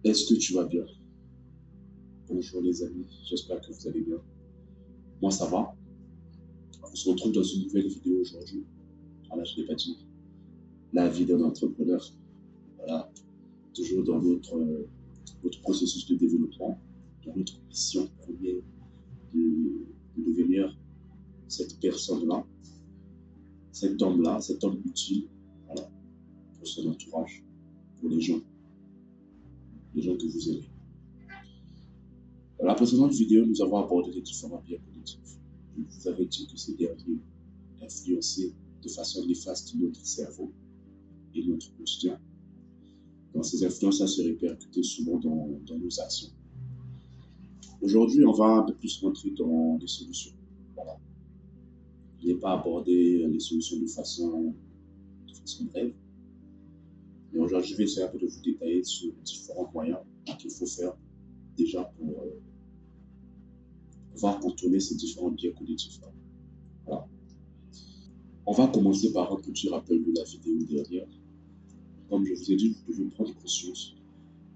Est-ce que tu vas bien? Bonjour les amis, j'espère que vous allez bien. Moi ça va. On se retrouve dans une nouvelle vidéo aujourd'hui. Voilà, je ne l'ai pas dit. La vie d'un entrepreneur. Voilà, toujours dans notre processus de développement, dans notre mission première de devenir cette personne-là, cet homme utile, voilà, pour son entourage, pour les gens que vous aimez. Dans la précédente vidéo, nous avons abordé les différents biais cognitifs. Je vous avais dit que ces derniers influençaient de façon néfaste notre cerveau et notre quotidien. Donc, ces influences se répercutent souvent dans nos actions. Aujourd'hui, on va un peu plus rentrer dans les solutions. Voilà. Je n'ai pas abordé les solutions de façon brève, mais aujourd'hui, je vais essayer un peu de vous détailler sur différents moyens qu'il faut faire déjà pour pouvoir contourner ces différents biais cognitifs. Voilà. On va commencer par un petit rappel de la vidéo dernière. Comme je vous ai dit, vous devez prendre conscience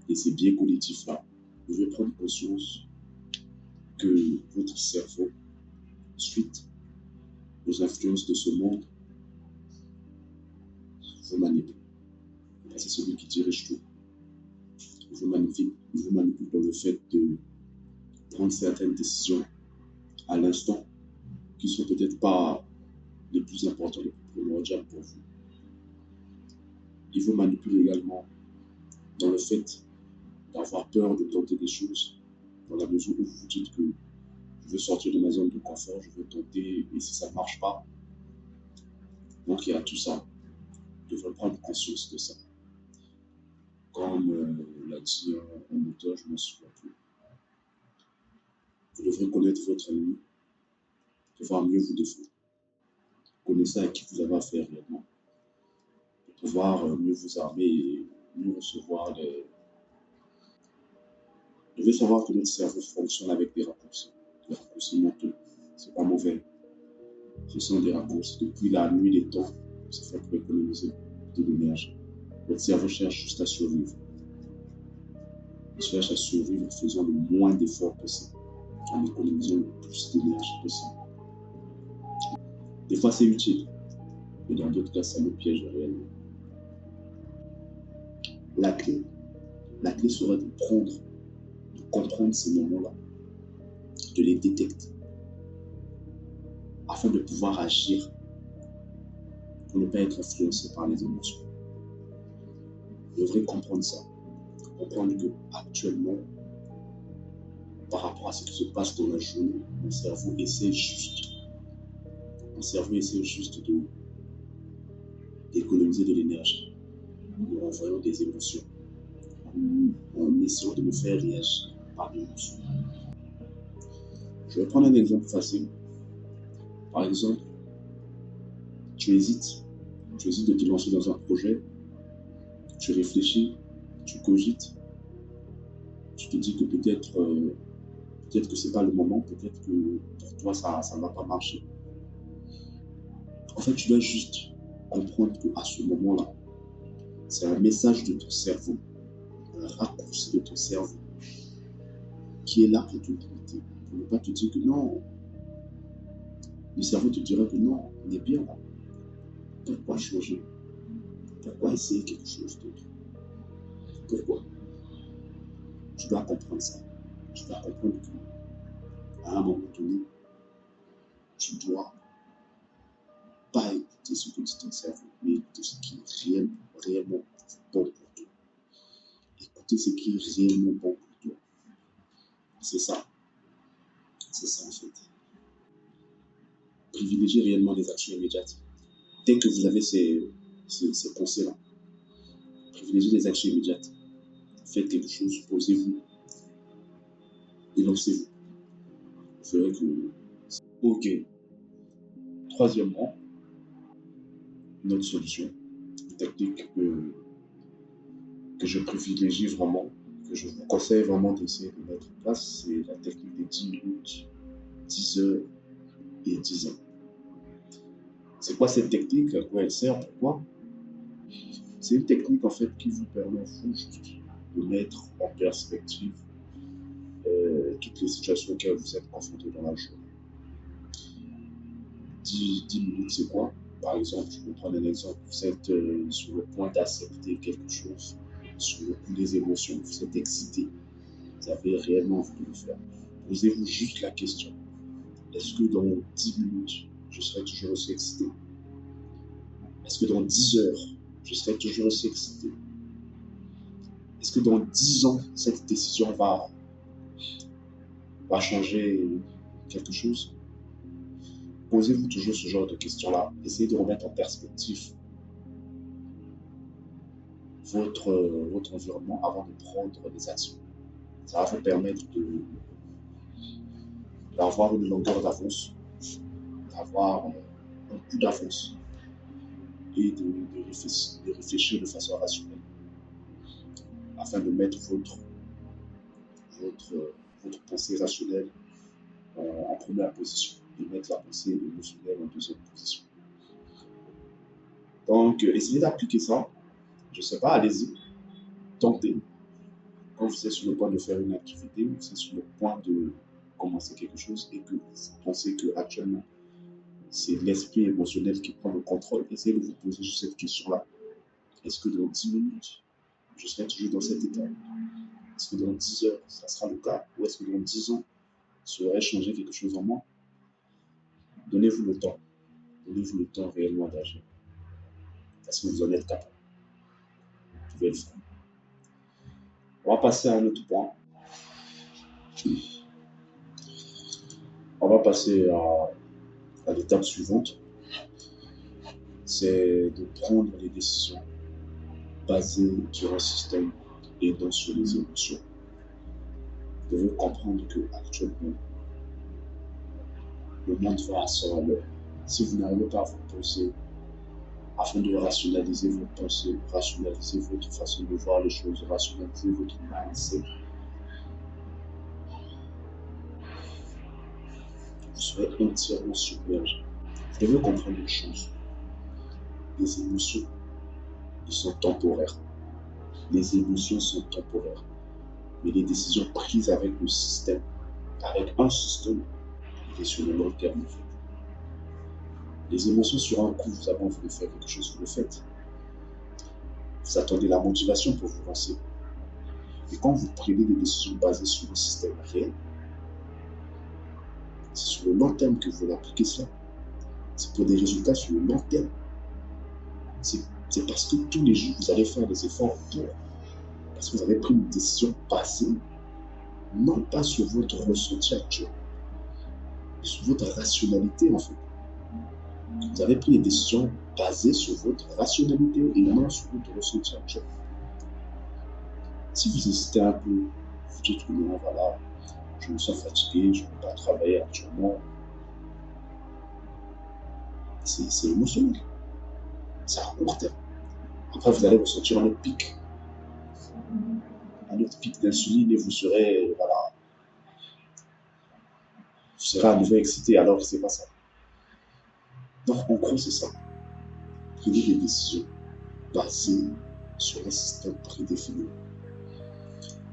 de ces biais cognitifs-là. Vous devez prendre conscience que votre cerveau, suite aux influences de ce monde, vous manipule. C'est celui qui dirige tout. Il vous manipule dans le fait de prendre certaines décisions à l'instant qui ne sont peut-être pas les plus importantes, les plus primordiales pour vous. Il vous manipule également dans le fait d'avoir peur de tenter des choses, dans la mesure où vous vous dites que je veux sortir de ma zone de confort, je veux tenter, et si ça ne marche pas, donc il y a tout ça. Vous devrez prendre conscience de ça. Comme l'a dit un auteur, je ne m'en souviens plus. Vous devrez connaître votre ennemi, pouvoir mieux vous défendre. Connaissez à qui vous avez affaire réellement, pour pouvoir mieux vous armer et mieux recevoir les... Vous devez savoir que notre cerveau fonctionne avec des raccourcis mentaux. C'est pas mauvais. Ce sont des raccourcis. Depuis la nuit des temps, c'est fait pour économiser de l'énergie. Votre cerveau cherche juste à survivre. Il cherche à survivre en faisant le moins d'efforts possible, en économisant le plus d'énergie possible. Des fois, c'est utile, mais dans d'autres cas, ça nous piège réellement. La clé serait de comprendre ces moments-là, de les détecter, afin de pouvoir agir pour ne pas être influencé par les émotions. Vous devrez comprendre ça. Comprendre que actuellement, par rapport à ce qui se passe dans la journée, mon cerveau essaie juste d'économiser de l'énergie en renvoyant des émotions, en essayant de me faire réagir par l'émotion. Je vais prendre un exemple facile. Par exemple, tu hésites de te lancer dans un projet, tu réfléchis, tu cogites, tu te dis que peut-être que ce n'est pas le moment, peut-être que pour toi ça ne va pas marcher. En fait, tu dois juste comprendre qu'à ce moment-là, c'est un message de ton cerveau, un raccourci de ton cerveau qui est là pour te limiter, pour ne pas te dire que non. Le cerveau te dirait que non, on est bien là. Pourquoi changer? Pourquoi essayer quelque chose d'autre? Pourquoi? Tu dois comprendre ça. Tu dois comprendre qu'à un moment donné, tu dois pas écouter ce que dit ton cerveau, mais écouter ce qui est réellement bon pour toi. Écouter ce qui est réellement bon pour toi. C'est ça. C'est ça en fait. Privilégiez réellement les actions immédiates. Dès que vous avez ces pensées-là, privilégiez les actions immédiates. Faites quelque chose, posez-vous et lancez-vous. Vous verrez que... Ok. Troisièmement, une autre solution, une technique que je privilégie vraiment, que je vous conseille vraiment d'essayer de mettre en place, c'est la technique des 10 minutes, 10 heures et 10 ans. C'est quoi cette technique? À quoi elle sert? Pourquoi? C'est une technique en fait qui vous permet, vous juste, de mettre en perspective toutes les situations auxquelles vous êtes confrontés dans la journée. 10 minutes, c'est quoi? Par exemple, je vais prendre un exemple. Vous êtes sur le point d'accepter quelque chose, sur le coup des émotions, vous êtes excité, vous avez réellement envie de le faire. Posez-vous juste la question. Est-ce que dans 10 minutes, je serai toujours aussi excité? Est-ce que dans 10 heures, je serai toujours aussi excité? Est-ce que dans 10 ans, cette décision va changer quelque chose? Posez-vous toujours ce genre de questions-là. Essayez de remettre en perspective votre environnement avant de prendre des actions. Ça va vous permettre d'avoir une longueur d'avance, d'avoir un coup d'avance et de réfléchir de façon rationnelle afin de mettre votre pensée rationnelle en première position et mettre la pensée émotionnelle en deuxième position. Donc, essayez d'appliquer ça. Je ne sais pas, allez-y, tentez. Quand vous êtes sur le point de faire une activité, vous êtes sur le point de commencer quelque chose et que vous pensez qu'actuellement, c'est l'esprit émotionnel qui prend le contrôle, essayez de vous poser juste cette question-là. Est-ce que dans 10 minutes, je serai toujours dans cet état? Est-ce que dans 10 heures, ça sera le cas? Ou est-ce que dans 10 ans, ça aurait changé quelque chose en moi? Donnez-vous le temps. Donnez-vous le temps réellement d'agir. Est-ce que vous en êtes capable? Vous pouvez le faire. On va passer à un autre point. On va passer à l'étape suivante. C'est de prendre les décisions basées sur un système et non sur les émotions. Vous devez comprendre qu'actuellement, le monde va à son allure. Si vous n'arrivez pas à vous penser, afin de rationaliser vos pensées, rationaliser votre façon de voir les choses, rationaliser votre mindset, vous serez entièrement submergé. Vous devez comprendre une chose. Les émotions, ils sont temporaires. Les émotions sont temporaires. Mais les décisions prises avec le système, avec un système, il est sur le long terme en fait. Les émotions sur un coup, vous avez envie de faire quelque chose, vous le faites. Vous attendez la motivation pour vous lancer. Et quand vous prenez des décisions basées sur le système réel, c'est sur le long terme que vous appliquez cela. C'est pour des résultats sur le long terme. C'est parce que tous les jours, vous allez faire des efforts pour. Parce que vous avez pris une décision basée, non pas sur votre ressenti actuel, mais sur votre rationalité en fait. Vous avez pris des décisions basées sur votre rationalité et non sur votre ressenti actuel. Si vous hésitez un peu, vous dites que non, voilà, je me sens fatigué, je ne peux pas travailler actuellement, c'est émotionnel. C'est à court terme. Après, vous allez ressentir un autre pic d'insuline et vous serez, voilà, vous serez à nouveau excité alors que ce n'est pas ça. Donc, en gros, c'est ça. Prenez des décisions basées sur un système prédéfini.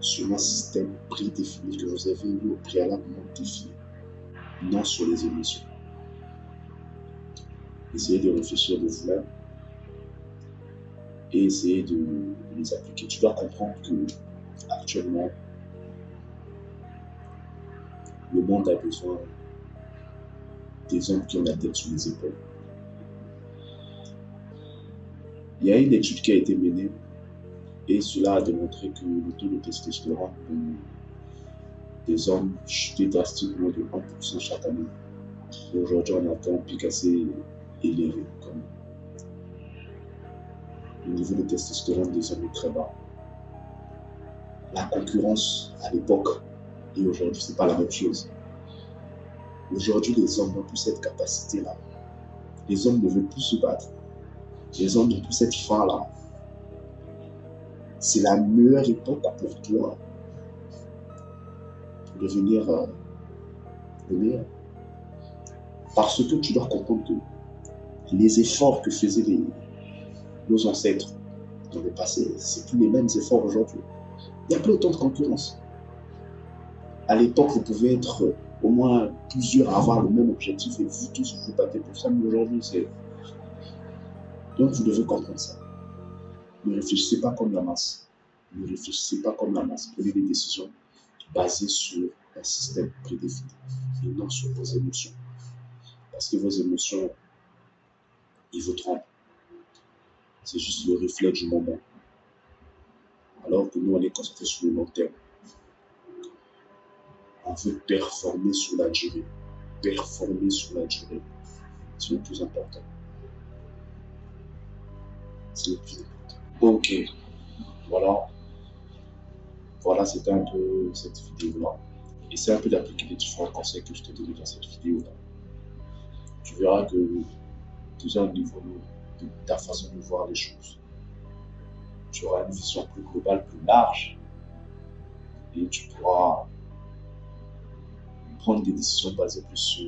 Sur un système prédéfini que vous avez eu au préalablement défini. Non sur les émotions. Essayez de réfléchir de vous-même et essayez de les appliquer. Tu dois comprendre que actuellement, le monde a besoin des hommes qui ont la tête sur les épaules. Il y a une étude qui a été menée et cela a démontré que le taux de testostérone des hommes chutait drastiquement de 1% chaque année. Et aujourd'hui, on atteint un pic assez élevé. Le niveau de testostérone des hommes est très bas. La concurrence à l'époque et aujourd'hui, ce n'est pas la même chose. Aujourd'hui, les hommes n'ont plus cette capacité-là. Les hommes ne veulent plus se battre. Les hommes n'ont plus cette faim-là. C'est la meilleure époque pour toi pour devenir le meilleur. Parce que tu dois comprendre que les efforts que faisaient nos ancêtres dans le passé, ce sont plus les mêmes efforts aujourd'hui. Il y a pas autant de concurrence. À l'époque, vous pouvez être au moins plusieurs à avoir le même objectif et vous tous vous battez pour ça. Mais aujourd'hui, c'est... Donc, vous devez comprendre ça. Ne réfléchissez pas comme la masse. Ne réfléchissez pas comme la masse. Prenez des décisions basées sur un système prédéfini et non sur vos émotions. Parce que vos émotions, ils vous trompent. C'est juste le réflexe du moment. Alors que nous, on est concentré sur le long terme. On veut performer sur la durée. Performer sur la durée. C'est le plus important. C'est le plus important. Ok. Voilà. Voilà, c'était un peu cette vidéo-là. Essaie un peu d'appliquer les différents conseils que je t'ai donnés dans cette vidéo-là. Tu verras que déjà au niveau de ta façon de voir les choses, tu auras une vision plus globale, plus large, et tu pourras prendre des décisions basées plus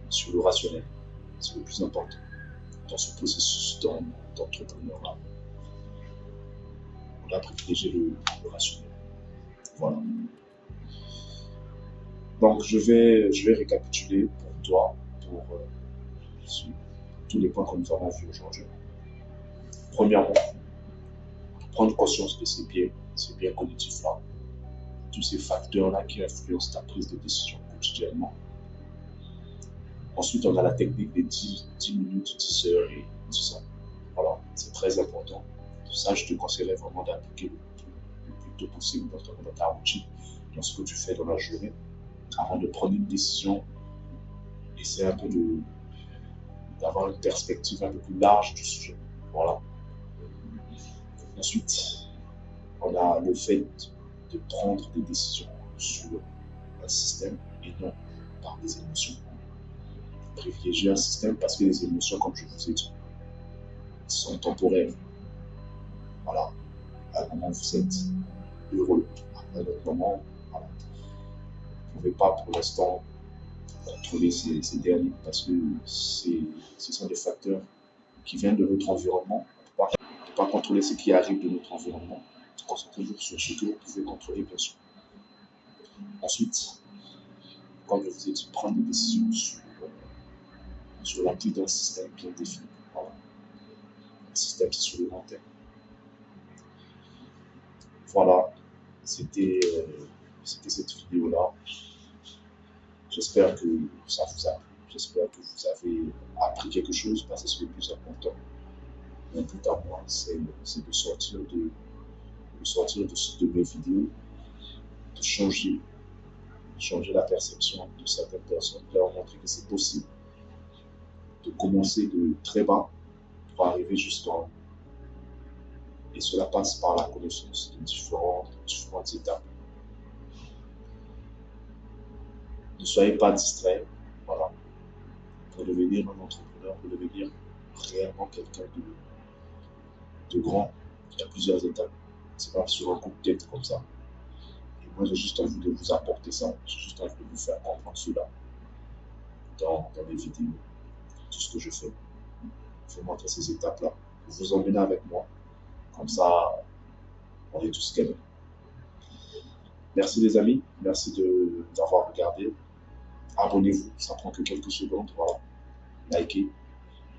sur le rationnel. C'est le plus important dans ce processus d'entrepreneuriat. On a privilégié le rationnel. Voilà. Donc, je vais récapituler pour toi, pour tous les points que nous avons vus aujourd'hui. Premièrement, prendre conscience de ces biais cognitifs-là, tous ces facteurs-là qui influencent ta prise de décision quotidiennement. Ensuite, on a la technique des 10 minutes, 10 heures et 10 ans. Voilà, c'est très important. Ça, je te conseillerais vraiment d'appliquer le plus tôt possible dans ta routine, dans ce que tu fais dans la journée. Avant de prendre une décision, essaie un peu d'avoir une perspective un peu plus large du sujet. Voilà. Ensuite, on a le fait de prendre des décisions sur un système et non par des émotions. Privilégier un système parce que les émotions, comme je vous ai dit, sont temporaires. Voilà. À un moment, vous êtes heureux. À un autre moment, voilà. Vous ne pouvez pas pour l'instant contrôler ces derniers parce que ce sont des facteurs qui viennent de notre environnement. On ne peut pas contrôler ce qui arrive de notre environnement. Concentrez-vous sur ce que vous pouvez contrôler, bien sûr. Ensuite, comme je vous ai dit, prendre des décisions sur l'appui d'un système bien défini. Voilà. Un système qui est sur le long terme. Voilà, c'était cette vidéo-là. J'espère que ça vous a plu. J'espère que vous avez appris quelque chose parce que c'est le plus important. Mon but à moi, c'est de sortir de mes vidéos, de changer la perception de certaines personnes, de leur montrer que c'est possible de commencer de très bas pour arriver jusqu'en haut. Et cela passe par la connaissance de différentes étapes. Ne soyez pas distrait. Voilà. Pour devenir un entrepreneur, pour devenir réellement quelqu'un de grand, il y a plusieurs étapes. C'est pas sur un coup de tête comme ça. Et moi, j'ai juste envie de vous apporter ça. J'ai juste envie de vous faire comprendre cela dans les vidéos, tout ce que je fais. Je vais montrer ces étapes-là. Vous emmenez avec moi. Comme ça, on est tous gagnants. Merci les amis. Merci d'avoir regardé. Abonnez-vous. Ça prend que quelques secondes. Voilà. Likez.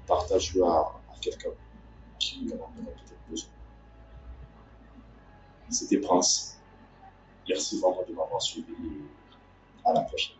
Partagez-le à quelqu'un qui en a peut-être besoin. C'était Prince. Merci vraiment de m'avoir suivi et à la prochaine.